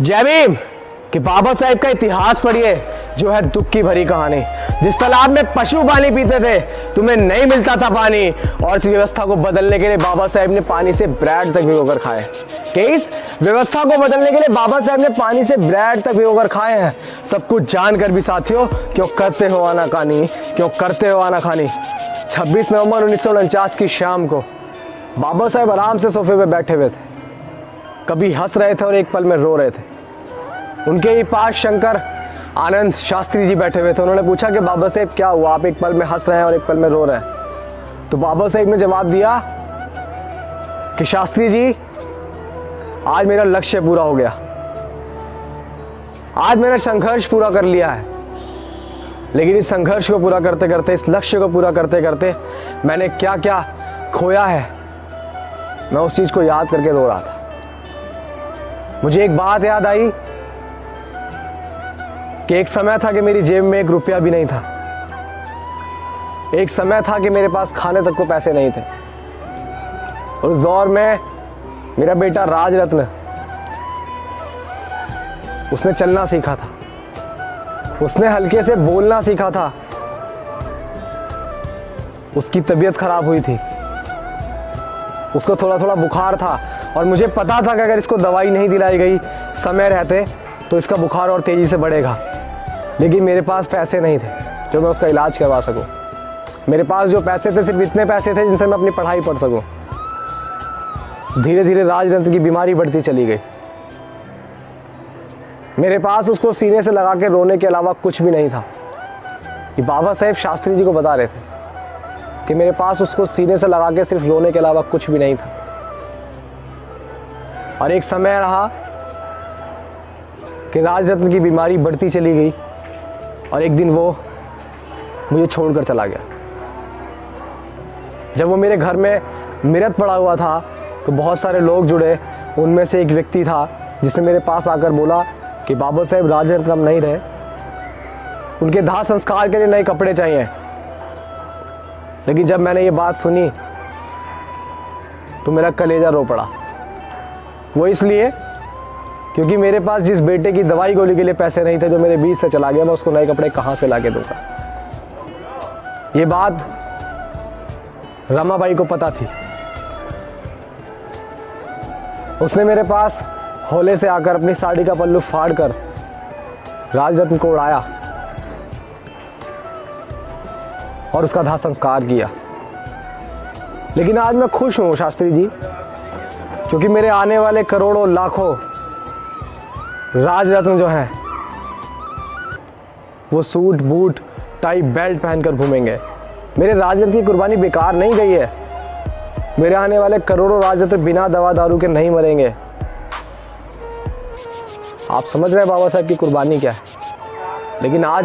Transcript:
जय भीम। कि बाबा साहेब का इतिहास पढ़िए जो है दुख की भरी कहानी। जिस तालाब में पशु पानी पीते थे तुम्हें नहीं मिलता था पानी, और इस व्यवस्था को बदलने के लिए बाबा साहेब ने पानी से ब्रेड तक भिगोकर खाए। कि इस व्यवस्था को बदलने के लिए बाबा साहेब ने पानी से ब्रेड तक भिगोकर खाए हैं। सब कुछ जानकर भी साथियों क्यों करते हो आनाकानी, क्यों करते हो आनाकानी। 26 नवंबर 1949 की शाम को बाबा साहेब आराम से सोफे पे बैठे हुए थे। कभी हंस रहे थे और एक पल में रो रहे थे। उनके ही पास शंकर आनंद शास्त्री जी बैठे हुए थे। उन्होंने पूछा कि बाबा साहेब क्या हुआ, आप एक पल में हंस रहे हैं और एक पल में रो रहे हैं। तो बाबा साहेब ने जवाब दिया कि शास्त्री जी, आज मेरा लक्ष्य पूरा हो गया, आज मैंने संघर्ष पूरा कर लिया है, लेकिन इस संघर्ष को पूरा करते करते, इस लक्ष्य को पूरा करते करते मैंने क्या क्या खोया है, मैं उस चीज को याद करके रो रहा था। मुझे एक बात याद आई कि एक समय था कि मेरी जेब में एक रुपया भी नहीं था। एक समय था कि मेरे पास खाने तक को पैसे नहीं थे। और उस दौर में मेरा बेटा राजरत्न, उसने चलना सीखा था, उसने हल्के से बोलना सीखा था। उसकी तबीयत खराब हुई थी, उसको थोड़ा थोड़ा बुखार था, और मुझे पता था कि अगर इसको दवाई नहीं दिलाई गई समय रहते तो इसका बुखार और तेजी से बढ़ेगा। लेकिन मेरे पास पैसे नहीं थे जो मैं उसका इलाज करवा सकूं। मेरे पास जो पैसे थे सिर्फ इतने पैसे थे जिनसे मैं अपनी पढ़ाई पढ़ सकूं। धीरे धीरे राजरत्न की बीमारी बढ़ती चली गई। मेरे पास उसको सीने से लगा के रोने के अलावा कुछ भी नहीं था। ये बाबा साहेब शास्त्री जी को बता रहे थे कि मेरे पास उसको सीने से लगा के सिर्फ रोने के अलावा कुछ भी नहीं था। और एक समय रहा कि राजरत्न की बीमारी बढ़ती चली गई, और एक दिन वो मुझे छोड़कर चला गया। जब वो मेरे घर में मृत पड़ा हुआ था तो बहुत सारे लोग जुड़े। उनमें से एक व्यक्ति था जिसने मेरे पास आकर बोला कि बाबा साहेब राजरत्न अब नहीं रहे, उनके दाह संस्कार के लिए नए कपड़े चाहिए। लेकिन जब मैंने ये बात सुनी तो मेरा कलेजा रो पड़ा। वो इसलिए क्योंकि मेरे पास जिस बेटे की दवाई गोली के लिए पैसे नहीं थे, जो मेरे बीच से चला गया, मैं उसको नए कपड़े कहाँ से लाके दूंगा। ये बात रमाबाई को पता थी। उसने मेरे पास होले से आकर अपनी साड़ी का पल्लू फाड़कर राजरत्न को उड़ाया और उसका दाह संस्कार किया। लेकिन आज मैं खुश हूं शास्त्री जी, क्योंकि मेरे आने वाले करोड़ों लाखों राजरत्न जो हैं वो सूट बूट टाई बेल्ट पहनकर घूमेंगे। मेरे राजरत्न की कुर्बानी बेकार नहीं गई है। मेरे आने वाले करोड़ों राजरत्न बिना दवा दारू के नहीं मरेंगे। आप समझ रहे हैं बाबा साहब की कुर्बानी क्या है। लेकिन आज